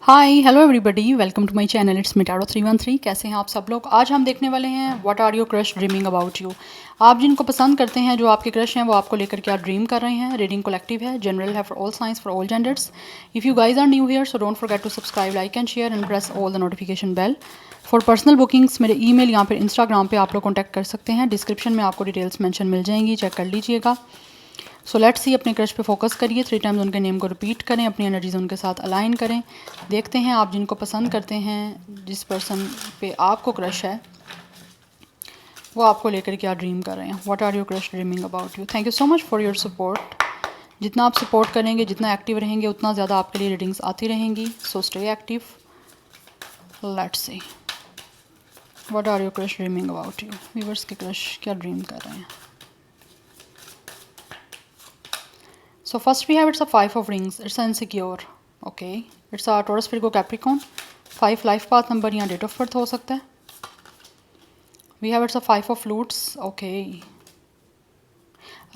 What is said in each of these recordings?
Hi hello everybody, welcome to my channel. It's Mitaro 313। कैसे हैं आप सब लोग? आज हम देखने वाले हैं what are your crush dreaming about you. आप जिनको पसंद करते हैं, जो आपके क्रश हैं, वो आपको लेकर क्या ड्रीम कर रहे हैं। रीडिंग कलेक्टिव है, जनरल है for all science for all genders. If you guys are new here so don't forget to subscribe, like and share and press all the notification bell. For personal bookings मेरे email या फिर Instagram पे आप लोग contact कर सकते हैं। Description में आपको डिटेल्स मेंशन मिल जाएंगी, चेक कर लीजिएगा। सो लेट्स सी, अपने क्रश पे फोकस करिए, 3 टाइम्स उनके नेम को रिपीट करें, अपनी एनर्जीज उनके साथ अलाइन करें। देखते हैं आप जिनको पसंद करते हैं, जिस पर्सन पे आपको क्रश है, वो आपको लेकर क्या ड्रीम कर रहे हैं। What are your crush dreaming about you. Thank you so much for your support. जितना आप सपोर्ट करेंगे, जितना एक्टिव रहेंगे, उतना ज़्यादा आपके लिए रीडिंग्स आती रहेंगी। So stay active. Let's see, what are your crush dreaming about you. Viewers के क्रश क्या ड्रीम कर रहे हैं। So first we have it's a 5 of rings. It's an insecure. Okay. It's a Taurus Virgo Capricorn. 5 life path number या date of birth हो सकता है. We have it's a 5 of flutes. Okay.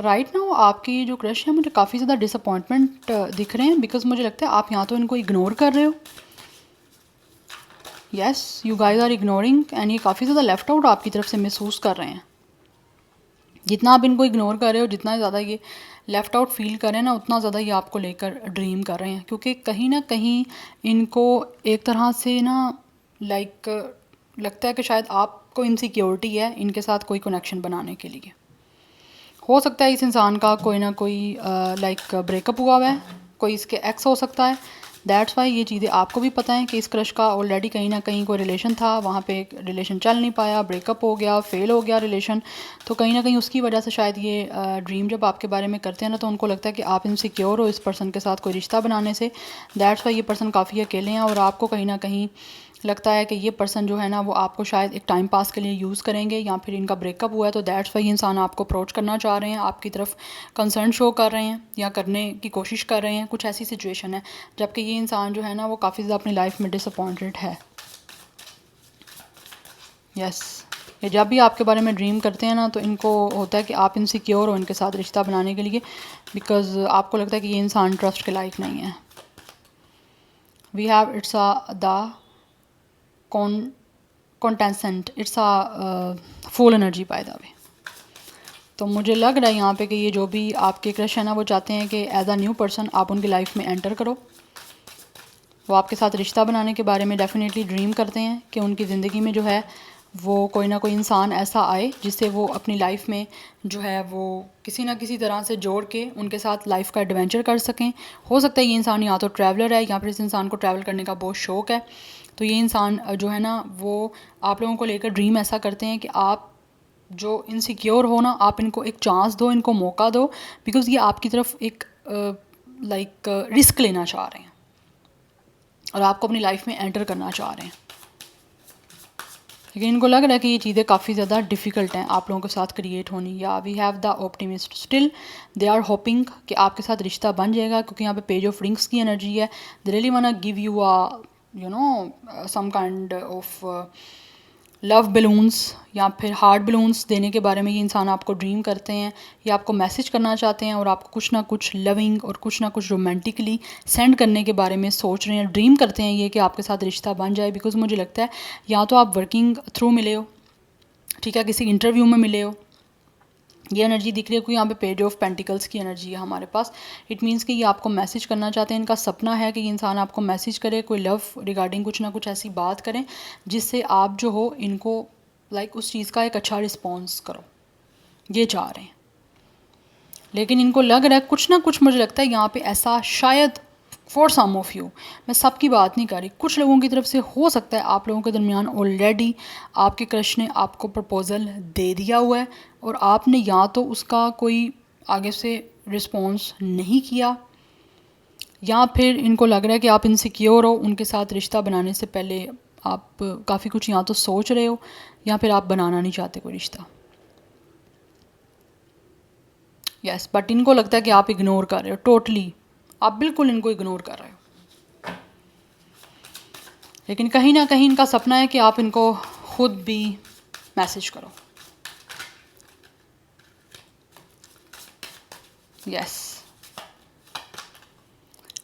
Right now आपकी जो crush है, मुझे काफ़ी ज़्यादा डिसअपॉइंटमेंट दिख रहे हैं, बिकॉज मुझे लगता है आप यहाँ तो इनको इग्नोर कर रहे हो. Yes, you guys are ignoring and ये काफ़ी ज़्यादा लेफ्ट आउट आपकी तरफ से महसूस कर रहे हैं. जितना आप इनको इग्नोर कर रहे हो, जितना ज़्यादा ये लेफ़्ट आउट फील कर रहे हैं ना, उतना ज़्यादा ये आपको लेकर ड्रीम कर रहे हैं. क्योंकि कहीं ना कहीं इनको एक तरह से ना लाइक लगता है कि शायद आपको इनसिक्योरिटी है इनके साथ कोई कनेक्शन बनाने के लिए. हो सकता है इस इंसान का कोई ना कोई लाइक ब्रेकअप हुआ हुआ है, कोई इसके एक्स हो सकता है. दैट्स वाई ये चीज़ें आपको भी पता है कि इस क्रश का ऑलरेडी कहीं ना कहीं कोई रिलेशन था, वहाँ पे एक रिलेशन चल नहीं पाया, ब्रेकअप हो गया, फेल हो गया रिलेशन. तो कहीं ना कहीं उसकी वजह से शायद ये ड्रीम जब आपके बारे में करते हैं ना, तो उनको लगता है कि आप इनसिक्योर हो इस पर्सन के साथ कोई रिश्ता बनाने से. दैट्स वाई ये पर्सन काफ़ी अकेले हैं और आपको कहीं ना कहीं लगता है कि ये पर्सन जो है ना, वो आपको शायद एक टाइम पास के लिए यूज़ करेंगे, या फिर इनका ब्रेकअप हुआ है तो दैट्स वाई इंसान आपको अप्रोच करना चाह रहे हैं, आपकी तरफ कंसर्न शो कर रहे हैं या करने की कोशिश कर रहे हैं. कुछ ऐसी सिचुएशन है. जबकि ये इंसान जो है ना, वो काफ़ी ज़्यादा अपनी लाइफ में डिसअपॉइंटेड है. यस, ये जब भी आपके बारे में ड्रीम करते हैं ना, तो इनको होता है कि आप इनसिक्योर हो इनके साथ रिश्ता बनाने के लिए, बिकॉज आपको लगता है कि ये इंसान ट्रस्ट के लायक नहीं है. We have it's the contentment. It's full energy by the way. तो मुझे लग रहा है यहाँ पे कि ये जो भी आपके क्रश है ना, वो चाहते हैं कि एज अ न्यू पर्सन आप उनकी लाइफ में एंटर करो. वो आपके साथ रिश्ता बनाने के बारे में डेफिनेटली ड्रीम करते हैं कि उनकी ज़िंदगी में जो है वो कोई ना कोई इंसान ऐसा आए जिससे वो अपनी लाइफ में जो है वो किसी ना किसी तरह से जोड़ के उनके साथ लाइफ का एडवेंचर कर सकें. हो सकता है ये इंसान या तो ट्रैवलर है, या फिर इस इंसान को ट्रैवल करने का बहुत शौक़ है. तो ये इंसान जो है ना, वो आप लोगों को लेकर ड्रीम ऐसा करते हैं कि आप जो इनसिक्योर हो ना, आप इनको एक चांस दो, इनको मौका दो, बिकॉज़ ये आपकी तरफ एक लाइक रिस्क लेना चाह रहे हैं और आपको अपनी लाइफ में एंटर करना चाह रहे हैं. लेकिन इनको लग रहा है कि ये चीज़ें काफ़ी ज़्यादा डिफ़िकल्ट हैं आप लोगों के साथ क्रिएट होनी. Yeah we have the optimist. Still they are hoping कि आपके साथ रिश्ता बन जाएगा, क्योंकि यहाँ पे पेज ऑफ रिंग्स की एनर्जी है. They really want to give you some kind of love balloons या फिर हार्ट बलून्स देने के बारे में ये इंसान आपको ड्रीम करते हैं, या आपको मैसेज करना चाहते हैं और आपको कुछ ना कुछ लविंग और कुछ ना कुछ रोमांटिकली सेंड करने के बारे में सोच रहे हैं, ड्रीम करते हैं ये कि आपके साथ रिश्ता बन जाए. बिकॉज मुझे लगता है या तो आप वर्किंग थ्रू मिले हो, ठीक है, किसी इंटरव्यू में मिले हो. ये एनर्जी दिख रही है, कोई यहाँ पे पेज ऑफ पेंटिकल्स की एनर्जी है हमारे पास. इट मीन्स कि ये आपको मैसेज करना चाहते हैं. इनका सपना है कि ये इंसान आपको मैसेज करे, कोई लव रिगार्डिंग कुछ ना कुछ ऐसी बात करें जिससे आप जो हो इनको लाइक उस चीज़ का एक अच्छा रिस्पॉन्स करो. ये चाह रहे हैं. लेकिन इनको लग रहा है कुछ ना कुछ, मुझे लगता है यहाँ पे ऐसा शायद फॉर सम ऑफ़ यू, मैं सबकी बात नहीं कर रही, कुछ लोगों की तरफ से हो सकता है आप लोगों के दरमियान ऑलरेडी आपके क्रश ने आपको प्रपोज़ल दे दिया हुआ है और आपने या तो उसका कोई आगे से रिस्पॉन्स नहीं किया, या फिर इनको लग रहा है कि आप इनसिक्योर हो, उनके साथ रिश्ता बनाने से पहले आप काफ़ी कुछ या तो सोच रहे हो, या फिर आप बनाना नहीं चाहते कोई रिश्ता. यस, बट इनको लगता है कि आप इग्नोर कर रहे हो टोटली. आप बिल्कुल इनको इग्नोर कर रहे हो. लेकिन कहीं ना कहीं इनका सपना है कि आप इनको खुद भी मैसेज करो. Yes,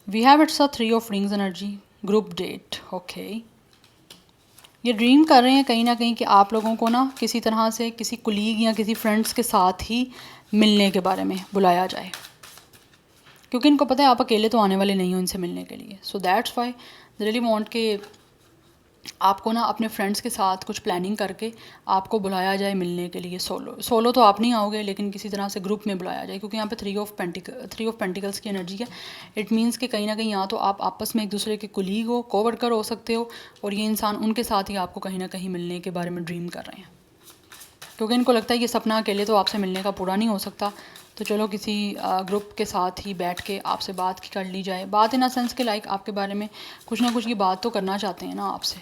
we have it's a 3 of rings energy. Group date, okay. ये ड्रीम कर रहे हैं कहीं ना कहीं कि आप लोगों को ना किसी तरह से किसी कुलीग या किसी फ्रेंड्स के साथ ही मिलने के बारे में बुलाया जाए, क्योंकि इनको पता है आप अकेले तो आने वाले नहीं हो इनसे मिलने के लिए। So that's why they really want के आपको ना अपने फ्रेंड्स के साथ कुछ प्लानिंग करके आपको बुलाया जाए मिलने के लिए। सोलो तो आप नहीं आओगे, लेकिन किसी तरह से ग्रुप में बुलाया जाए, क्योंकि यहाँ पे थ्री ऑफ पेंटिकल्स की एनर्जी है। इट मीन्स कि कहीं ना कहीं या तो आप आपस में एक दूसरे के कुलीग हो, कोवर्कर हो सकते हो, और ये इंसान उनके साथ ही आपको कहीं ना कहीं मिलने के बारे में ड्रीम कर रहे हैं, क्योंकि इनको लगता है ये सपना अकेले तो आपसे मिलने का पूरा नहीं हो सकता, तो चलो किसी ग्रुप के साथ ही बैठ के आपसे बात कर ली जाए। बात इन अ सेंस के लाइक आपके बारे में कुछ ना कुछ की बात तो करना चाहते हैं ना आपसे,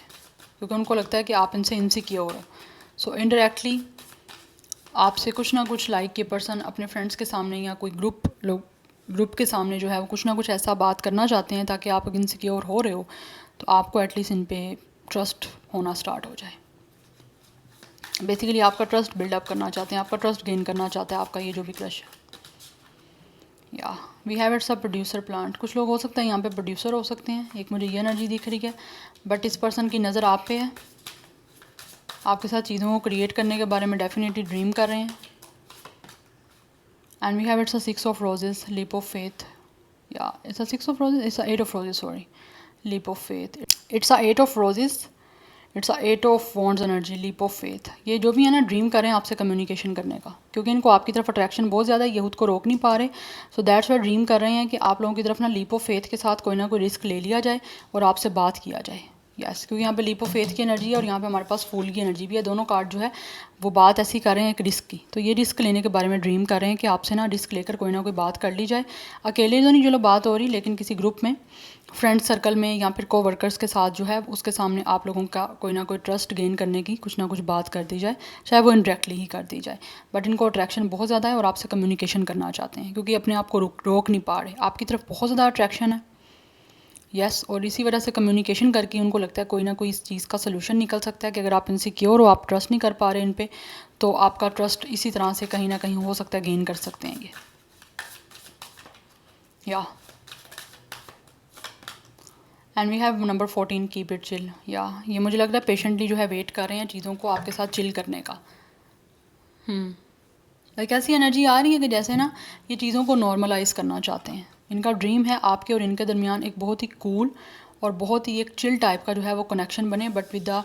क्योंकि उनको लगता है कि आप इनसे इनसिक्योर हो। सो इनडायरेक्टली आपसे कुछ ना कुछ लाइक ये पर्सन अपने फ्रेंड्स के सामने या कोई ग्रुप के सामने जो है वो कुछ ना कुछ ऐसा बात करना चाहते हैं ताकि आप इनसिक्योर हो रहे हो तो आपको एटलीस्ट इन पे ट्रस्ट होना स्टार्ट हो जाए। बेसिकली आपका ट्रस्ट बिल्डअप करना चाहते हैं, आपका ट्रस्ट गेन करना चाहता है आपका ये जो भी क्रश है। Yeah we have it's a producer plant. कुछ लोग हो सकते हैं यहाँ पे प्रोड्यूसर हो सकते हैं, एक मुझे ये एनर्जी दिख रही है, बट इस पर्सन की नज़र आप पे है, आपके साथ चीज़ों को क्रिएट करने के बारे में डेफिनेटली ड्रीम कर रहे हैं। And we have it's a 6 of roses, leap of faith. या it's a 6 of roses, it's a 8 of roses, sorry, leap of faith, it's a 8 of roses, it's a 8 of wands energy, leap of faith. ये जो भी है ना dream करें आपसे communication करने का, क्योंकि इनको आपकी तरफ अट्रैक्शन बहुत ज़्यादा है, ये खुद को रोक नहीं पा रहे। सो दैट्स वाई ड्रीम कर रहे हैं कि आप लोगों की तरफ ना लीप ऑफ फेथ के साथ कोई ना कोई रिस्क ले लिया जाए और आपसे बात किया जाए। यस, क्योंकि यहाँ पे लीप ऑफ फेथ की एनर्जी है और यहाँ पे हमारे पास फूल की एनर्जी भी है। दोनों कार्ड जो है वो बात ऐसी कर रहे हैं एक रिस्क की, तो ये रिस्क लेने के बारे में ड्रीम कर रहे हैं कि आपसे ना रिस्क लेकर कोई ना कोई बात कर ली जाए। अकेले तो नहीं चलो बात हो रही, लेकिन किसी ग्रुप में, फ्रेंड सर्कल में या फिर कोवर्कर्स के साथ जो है उसके सामने आप लोगों का कोई ना कोई ट्रस्ट गेन करने की कुछ ना कुछ बात कर दी जाए, चाहे वो इनडायरेक्टली ही कर दी जाए। बट इनको अट्रैक्शन बहुत ज़्यादा है और आपसे कम्युनिकेशन करना चाहते हैं, क्योंकि अपने आप को रोक नहीं पा रहे, आपकी तरफ बहुत ज़्यादा अट्रैक्शन है। यस, और इसी वजह से कम्युनिकेशन करके उनको लगता है कोई ना कोई इस चीज़ का सोल्यूशन निकल सकता है कि अगर आप इनसिक्योर हो, आप ट्रस्ट नहीं कर पा रहे इन पे, तो आपका ट्रस्ट इसी तरह से कहीं ना कहीं हो सकता है गेन कर सकते हैं ये। Yeah and we have number 14, keep it chill. या ये मुझे लग रहा है पेशेंटली जो है वेट कर रहे हैं चीज़ों को आपके साथ चिल करने का। लाइक ऐसी एनर्जी आ रही है कि जैसे ना ये चीज़ों को नॉर्मलाइज करना चाहते हैं। इनका ड्रीम है आपके और इनके दरमियान एक बहुत ही कूल और बहुत ही एक चिल टाइप का जो है वो कनेक्शन बने, but with the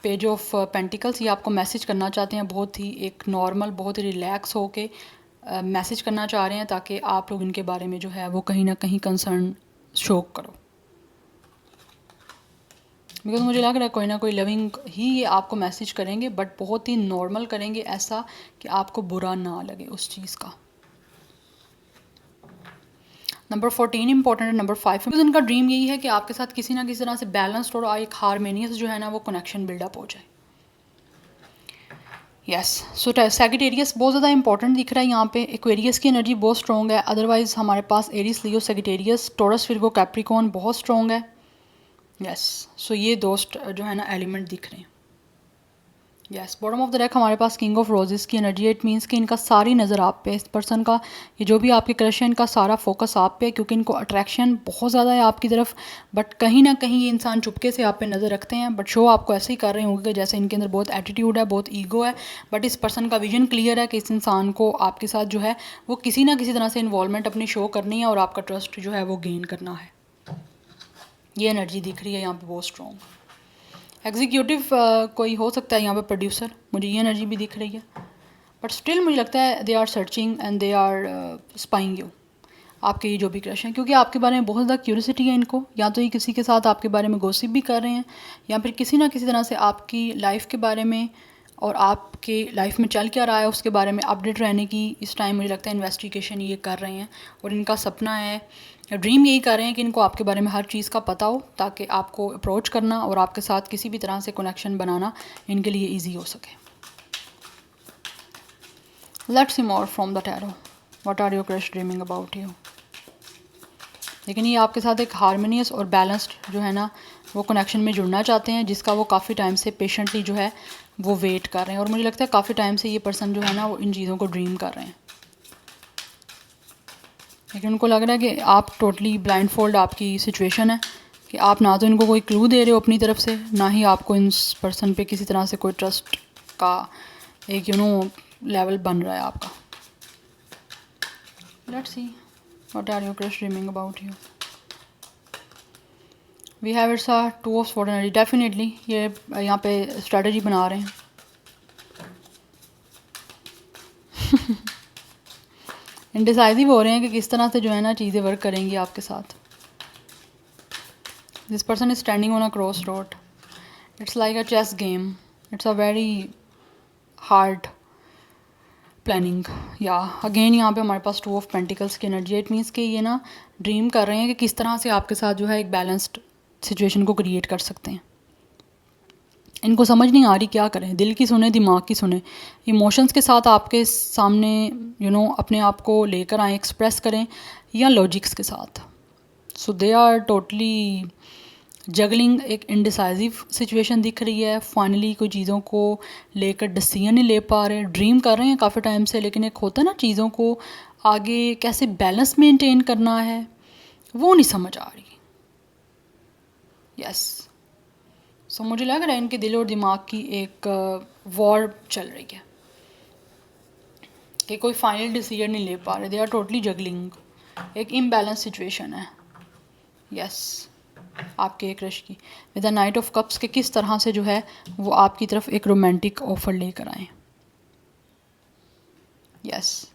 page of pentacles. ये आपको मैसेज करना चाहते हैं बहुत ही एक नॉर्मल, बहुत ही रिलैक्स होके मैसेज करना चाह रहे हैं, ताकि आप लोग इनके बारे में जो है वो कहीं ना कहीं कंसर्न शो करो। बिकॉज मुझे लग रहा है कोई ना कोई लविंग ही ये आपको मैसेज करेंगे, बट बहुत ही नॉर्मल करेंगे, ऐसा कि आपको बुरा ना लगे उस चीज़ का। नंबर 14 इंपॉर्टेंट है, नंबर 5 बिकॉज इनका ड्रीम यही है कि आपके साथ किसी ना किसी तरह से बैलेंस्ड और एक हारमोनियस जो है ना वो कनेक्शन बिल्डअप हो जाए। यस, सो सैगिटेरियस बहुत ज़्यादा इंपॉर्टेंट दिख रहा है यहाँ पे। एक्वेरियस की एनर्जी बहुत स्ट्रॉन्ग है, अदरवाइज हमारे पास एरीज, लियो, सैगिटेरियस, टॉरस, विर्गो, कैप्रिकॉर्न बहुत स्ट्रॉन्ग है। यस, सो ये दो जो है ना एलिमेंट दिख रहे हैं। Yes, bottom of the deck हमारे पास किंग ऑफ रोजेस की एनर्जी है। इट मीन्स कि इनका सारी नज़र आप पे, इस पर्सन का ये जो भी आपके क्रश है इनका सारा फोकस आप पे, क्योंकि इनको अट्रैक्शन बहुत ज़्यादा है आपकी तरफ, बट कहीं ना कहीं ये इंसान चुपके से आप पे नज़र रखते हैं, बट शो आपको ऐसे ही कर रहे होंगे कि जैसे इनके अंदर बहुत एटीट्यूड है, बहुत ईगो है। बट इस पर्सन का विजन क्लियर है कि इस इंसान को आपके साथ जो है वो किसी ना किसी तरह से इन्वॉल्वमेंट अपनी शो करनी है और आपका ट्रस्ट जो है वो गेन करना है। ये एनर्जी दिख रही है यहाँ पे बहुत स्ट्रॉन्ग। एग्जीक्यूटिव कोई हो सकता है यहाँ पे, प्रोड्यूसर, मुझे ये एनर्जी भी दिख रही है, बट स्टिल मुझे लगता है they are searching and they are spying you, आपके ये जो भी क्रश हैं, क्योंकि आपके बारे में बहुत ज़्यादा क्यूरियोसिटी है इनको। या तो ये किसी के साथ आपके बारे में गॉसिप भी कर रहे हैं, या फिर किसी ना किसी तरह से आपकी लाइफ के बारे में और आपके लाइफ में चल क्या रहा है उसके बारे में अपडेट रहने की इस टाइम मुझे लगता है इन्वेस्टिगेशन ये कर रहे हैं। और इनका सपना है, ड्रीम यही कर रहे हैं कि इनको आपके बारे में हर चीज़ का पता हो, ताकि आपको अप्रोच करना और आपके साथ किसी भी तरह से कनेक्शन बनाना इनके लिए ईजी हो सके। Let's see more from the tarot, what are your crush dreaming about you. लेकिन ये आपके साथ एक हारमोनियस और बैलेंस्ड जो है ना वो कनेक्शन में जुड़ना चाहते हैं, जिसका वो काफ़ी टाइम से पेशेंटली जो है वो वेट कर रहे हैं। और मुझे लगता है काफ़ी टाइम से ये पर्सन जो है ना वो इन चीज़ों को ड्रीम कर रहे हैं, लेकिन उनको लग रहा है कि आप टोटली ब्लाइंड फोल्ड आपकी सिचुएशन है कि आप ना तो इनको कोई क्लू दे रहे हो अपनी तरफ से, ना ही आपको इस पर्सन पे किसी तरह से कोई ट्रस्ट का एक लेवल बन रहा है आपका। Let's see what are your crush dreaming about you. We have it's a two of sword energy. Definitely ये यहाँ पे स्ट्रेटजी बना रहे हैं। इंडिसाइसिव हो रहे हैं कि किस तरह से ना चीज़ें वर्क करेंगी आपके साथ। This person is standing on a cross road. It's like a chess game. It's a very hard planning. Yeah again यहाँ पे हमारे पास टू ऑफ पेंटिकल्स की एनर्जी है। इट मीन्स कि ये ना ड्रीम कर रहे हैं कि किस तरह से आपके साथ एक बैलेंस्ड सिचुएशन को क्रिएट कर सकते हैं। इनको समझ नहीं आ रही क्या करें, दिल की सुने दिमाग की सुने, इमोशंस के साथ आपके सामने अपने आप को लेकर आए, एक्सप्रेस करें, या लॉजिक्स के साथ। सो दे आर टोटली जगलिंग। एक इंडिसाइसिव सिचुएशन दिख रही है। फाइनली कोई चीज़ों को लेकर डिसीजन नहीं ले पा रहे। ड्रीम कर रहे हैं काफ़ी टाइम से, लेकिन एक होता है ना चीज़ों को आगे कैसे बैलेंस मेंटेन करना है, वो नहीं समझ आ रही। यस सो मुझे लग रहा है इनके दिल और दिमाग की एक वॉर चल रही है कि कोई फाइनल डिसीजन नहीं ले पा रहे। They are totally juggling. एक इम्बैलेंस सिचुएशन है। यस आपके एक क्रश की with the knight of cups के किस तरह से वो आपकी तरफ एक रोमांटिक ऑफर लेकर आए। यस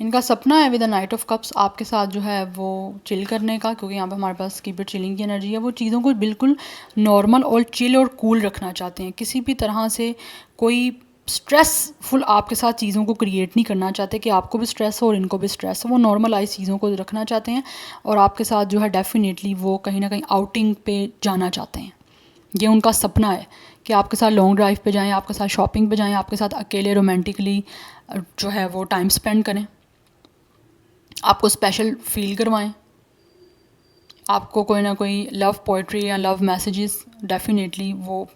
इनका सपना है with the knight of cups आपके साथ वो चिल करने का, क्योंकि यहाँ पे हमारे पास कीप इट चिलिंग की एनर्जी है। वो चीज़ों को बिल्कुल नॉर्मल और चिल और कूल रखना चाहते हैं। किसी भी तरह से कोई स्ट्रेसफुल आपके साथ चीज़ों को क्रिएट नहीं करना चाहते कि आपको भी स्ट्रेस हो और इनको भी स्ट्रेस हो। वो नॉर्मलाइज चीज़ों को रखना चाहते हैं और आपके साथ डेफिनेटली वो कहीं ना कहीं आउटिंग पे जाना चाहते हैं। ये उनका सपना है कि आपके साथ लॉन्ग ड्राइव पे जाएं, आपके साथ शॉपिंग पे जाएं, आपके साथ अकेले रोमांटिकली वो टाइम स्पेंड करें, आपको स्पेशल फील करवाएं, आपको कोई ना कोई लव पोइट्री या लव मैसेजेस डेफिनेटली वो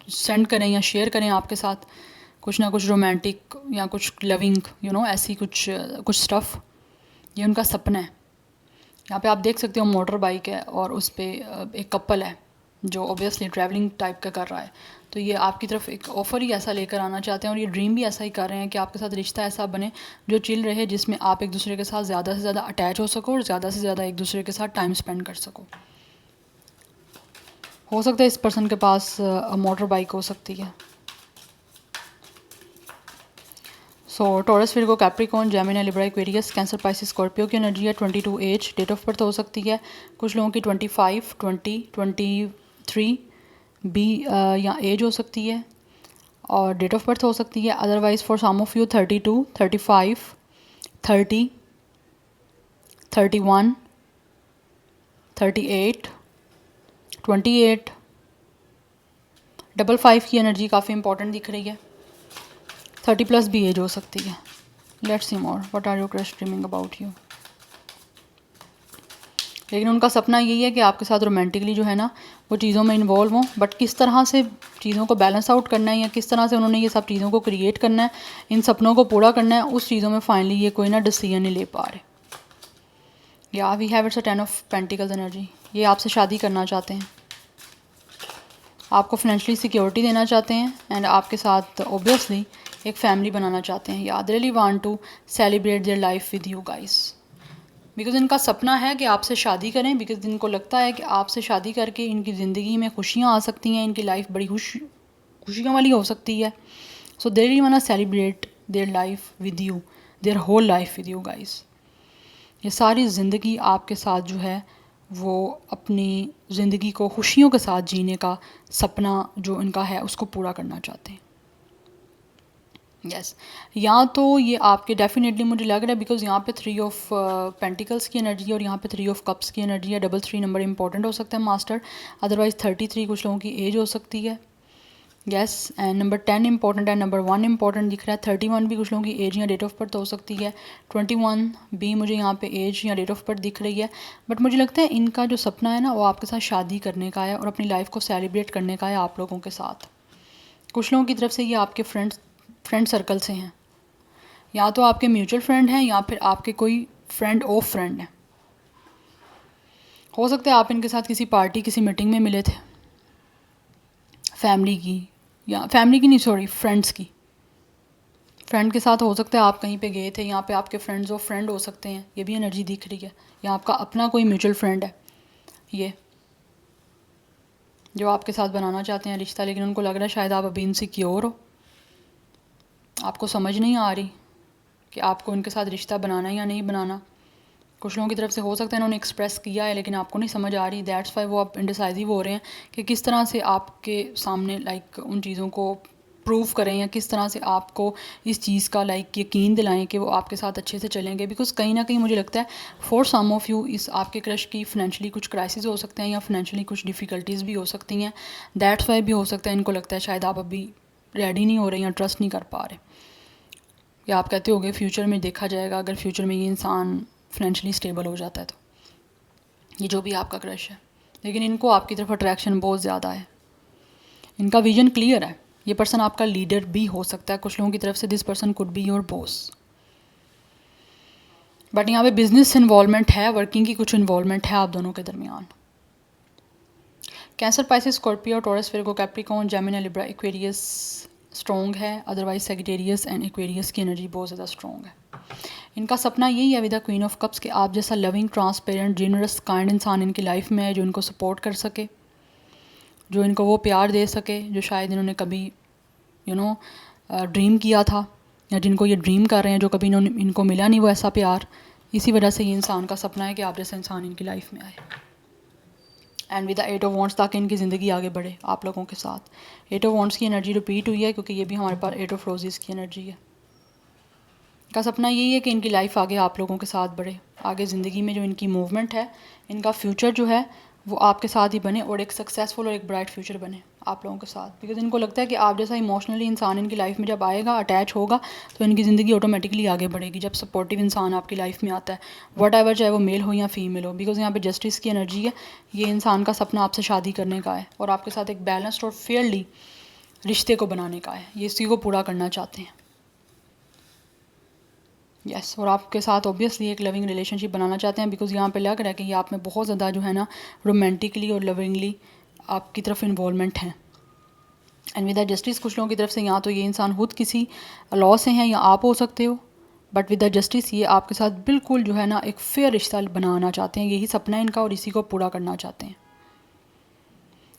सेंड करें या शेयर करें आपके साथ, कुछ ना कुछ रोमांटिक या कुछ लविंग ऐसी कुछ स्टफ़। ये उनका सपना है। यहाँ पे आप देख सकते हो मोटर बाइक है और उस पर एक कपल है जो ऑब्वियसली ट्रैवलिंग टाइप का कर रहा है। तो ये आपकी तरफ एक ऑफ़र ही ऐसा लेकर आना चाहते हैं और ये ड्रीम भी ऐसा ही कर रहे हैं कि आपके साथ रिश्ता ऐसा बने जो चिल रहे, जिसमें आप एक दूसरे के साथ ज़्यादा से ज़्यादा अटैच हो सको और ज़्यादा से ज़्यादा एक दूसरे के साथ टाइम स्पेंड कर सको। हो सकता है इस पर्सन के पास मोटर बाइक हो सकती है। So Taurus, Virgo, Capricorn, Gemini, Libra, Aquarius, cancer, Pisces, Scorpio की एनर्जी है। 22 एज, डेट ऑफ बर्थ हो सकती है। कुछ लोगों की 25, 20, 23 बी या एज हो सकती है और डेट ऑफ बर्थ हो सकती है। Otherwise for some of you 32, 35, 30, 31, 38, 28, 55 की एनर्जी काफ़ी इंपॉर्टेंट दिख रही है। 30+ भी एज हो सकती है। Let's see more what are your crush dreaming about you. लेकिन उनका सपना यही है कि आपके साथ रोमांटिकली वो चीज़ों में इन्वॉल्व हों, बट किस तरह से चीज़ों को बैलेंस आउट करना है या किस तरह से उन्होंने ये सब चीज़ों को क्रिएट करना है, इन सपनों को पूरा करना है, उस चीज़ों में फाइनली ये कोई ना डिसीजन नहीं ले पा रहे। Yeah we have it's a 10 of pentacles energy. ये आपसे शादी करना चाहते हैं, आपको फाइनेंशियली सिक्योरिटी देना चाहते हैं एंड आपके साथ ऑब्वियसली एक फैमिली बनाना चाहते हैं। Yeah they really want to celebrate their life with you guys, because इनका सपना है कि आपसे शादी करें, बिकॉज इनको लगता है कि आपसे शादी करके इनकी ज़िंदगी में खुशियाँ आ सकती हैं, इनकी लाइफ बड़ी खुशियों वाली हो सकती है। So they really want to celebrate their life with you, their whole life with you guys. ये सारी ज़िंदगी आपके साथ वो अपनी ज़िंदगी को खुशियों के साथ जीने का सपना जो इनका है उसको पूरा करना चाहते हैं। यस या तो ये आपके डेफिनेटली मुझे लग रहा है, बिकॉज यहाँ पे 3 ऑफ पेंटिकल्स की एनर्जी है और यहाँ पे 3 ऑफ कप्स की एनर्जी है। 3 नंबर इंपॉर्टेंट हो सकता है मास्टर, अदरवाइज 33 कुछ लोगों की एज हो सकती है। यस एंड नंबर 10 इंपॉर्टेंट है, नंबर 1 इंपॉर्टेंट दिख रहा है। 31 भी कुछ लोगों की एज या डेट ऑफ बर्थ हो सकती है। 21 भी मुझे यहाँ पे एज या डेट ऑफ बर्थ दिख रही है। बट मुझे लगता है इनका जो सपना है ना वो आपके साथ शादी करने का है और अपनी लाइफ को सेलिब्रेट करने का है आप लोगों के साथ। कुछ लोगों की तरफ से ये आपके फ्रेंड सर्कल से हैं, या तो आपके म्यूचुअल फ्रेंड हैं या फिर आपके कोई फ्रेंड ऑफ फ्रेंड हैं। हो सकता है आप इनके साथ किसी पार्टी किसी मीटिंग में मिले थे, फैमिली की, या फैमिली की नहीं सॉरी फ्रेंड्स की, फ्रेंड के साथ हो सकता है आप कहीं पे गए थे, यहाँ पे आपके फ्रेंड्स और फ्रेंड हो सकते हैं, ये भी एनर्जी दिख रही है, या आपका अपना कोई म्यूचुअल फ्रेंड है ये जो आपके साथ बनाना चाहते हैं रिश्ता, लेकिन उनको लग रहा है शायद आप अभी इनसिक्योर हो, आपको समझ नहीं आ रही कि आपको इनके साथ रिश्ता बनाना है या नहीं बनाना। कुछ लोगों की तरफ से हो सकता है इन्होंने एक्सप्रेस किया है लेकिन आपको नहीं समझ आ रही, दैट्स वाई वो आप इंडिसाइसिव हो रहे हैं कि किस तरह से आपके सामने लाइक उन चीज़ों को प्रूव करें या किस तरह से आपको इस चीज़ का लाइक यकीन दिलाएं कि वो आपके साथ अच्छे से चलेंगे। बिकॉज कहीं ना कहीं मुझे लगता है फॉर सम ऑफ यू इस आपके क्रश की फाइनेंशियली कुछ क्राइसिस हो सकते हैं या फाइनेंशियली कुछ डिफ़िकल्टीज़ भी हो सकती हैं, दैट्स वाई भी हो सकता है इनको लगता है शायद आप अभी रेडी नहीं हो रहे या ट्रस्ट नहीं कर पा रहे, या आप कहते होगे फ्यूचर में देखा जाएगा, अगर फ्यूचर में ये इंसान फाइनेंशियली स्टेबल हो जाता है तो, ये जो भी आपका क्रश है। लेकिन इनको आपकी तरफ अट्रैक्शन बहुत ज़्यादा है, इनका विजन क्लियर है, ये पर्सन आपका लीडर भी हो सकता है कुछ लोगों की तरफ से, this person could be your boss. But यहाँ पे बिजनेस इन्वॉल्वमेंट है, वर्किंग की कुछ इन्वॉल्वमेंट है आप दोनों के दरमियान। Cancer, Pisces, Scorpio, taurus, Virgo, Capricorn, Gemini, Libra, Aquarius strong है, अदरवाइज सेजिटेरियस एंड एक्वेरियस की एनर्जी बहुत ज़्यादा स्ट्रॉन्ग है। इनका सपना यही है with the queen of cups कि आप जैसा लविंग, ट्रांसपेरेंट, जेनरस, काइंड इंसान इनकी लाइफ में है जो इनको सपोर्ट कर सके, जो इनको वो प्यार दे सके जो शायद इन्होंने कभी ड्रीम किया था, या जिनको ये ड्रीम कर रहे हैं जो कभी इनको मिला नहीं वो ऐसा प्यार। इसी वजह से ये इंसान का सपना है कि आप जैसा इंसान इनकी लाइफ में आए and with the 8 of wants, ताकि इनकी ज़िंदगी आगे बढ़े आप लोगों के साथ। 8 ऑफ वॉन्ट्स की एनर्जी रिपीट हुई है क्योंकि ये भी हमारे पास 8 ऑफ रोजेज़ की एनर्जी है। इनका सपना यही है कि इनकी लाइफ आगे आप लोगों के साथ बढ़े, आगे ज़िंदगी में जो इनकी मूवमेंट है, इनका फ्यूचर जो है वो आपके साथ ही बने और एक सक्सेसफुल और एक ब्राइट फ्यूचर बने आप लोगों के साथ। बिकॉज इनको लगता है कि आप जैसा इमोशनली इंसान इनकी लाइफ में जब आएगा, अटैच होगा, तो इनकी ज़िंदगी ऑटोमेटिकली आगे बढ़ेगी जब सपोर्टिव इंसान आपकी लाइफ में आता है, वट एवर, चाहे वो मेल हो या फीमेल हो। बिकॉज यहाँ पे जस्टिस की एनर्जी है, ये इंसान का सपना आपसे शादी करने का है और आपके साथ एक बैलेंस्ड और फेयरली रिश्ते को बनाने का है, ये इसी को पूरा करना चाहते हैं। यस और आपके साथ ऑब्वियसली एक लविंग रिलेशनशिप बनाना चाहते हैं, बिकॉज यहाँ पे लग रहा है कि ये आप में बहुत ज़्यादा जो है ना रोमांटिकली और लविंगली आपकी तरफ इन्वॉल्वमेंट है। एंड विद द जस्टिस, कुछ लोगों की तरफ से यहाँ तो ये इंसान खुद किसी लॉ से हैं या आप हो सकते हो, बट विद द जस्टिस ये आपके साथ बिल्कुल जो है ना एक फेयर रिश्ता बनाना चाहते हैं, यही सपना है इनका और इसी को पूरा करना चाहते हैं।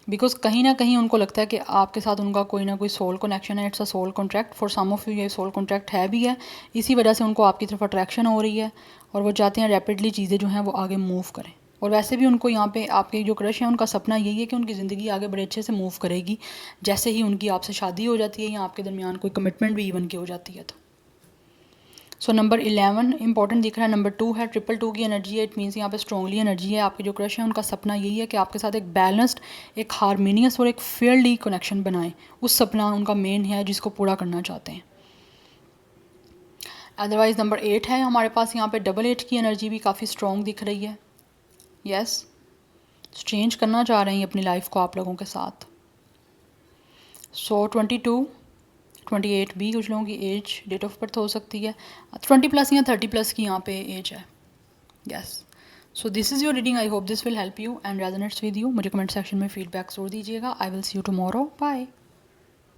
बिकॉज कहीं ना कहीं उनको लगता है कि आपके साथ उनका कोई ना कोई सोल कनेक्शन है, it's a soul contract, for some of you ये सोल कॉन्ट्रैक्ट है भी है, इसी वजह से उनको आपकी तरफ अट्रैक्शन हो रही है और वो चाहते हैं रैपिडली चीज़ें जो हैं वो आगे मूव करें। और वैसे भी उनको यहाँ पे आपके जो क्रश है उनका सपना यही है कि उनकी ज़िंदगी आगे बड़े अच्छे से मूव करेगी जैसे ही उनकी आपसे शादी हो जाती है या आपके दरमियान कोई कमिटमेंट भी इवन की हो जाती है तो। सो नंबर 11 इंपॉर्टेंट दिख रहा है, नंबर 2 है, 222 की एनर्जी है, इट मीन्स यहाँ पे स्ट्रॉन्गली एनर्जी है। आपके जो क्रश है उनका सपना यही है कि आपके साथ एक बैलेंस्ड, एक हारमोनियस और एक फेयरली कनेक्शन बनाएं, उस सपना उनका मेन है जिसको पूरा करना चाहते हैं। अदरवाइज नंबर 8 है हमारे पास, यहाँ पे 8 की एनर्जी भी काफ़ी स्ट्रॉन्ग दिख रही है। यस चेंज करना चाह रहे हैं अपनी लाइफ को आप लोगों के साथ। सो 28 भी कुछ लोगों की एज, डेट ऑफ बर्थ हो सकती है 20+ या 30+ की यहाँ पे एज है। Yes so this is your reading, I hope this will help you and resonates with you. मुझे कमेंट सेक्शन में फीडबैक जरूर दीजिएगा। I will see you tomorrow, bye.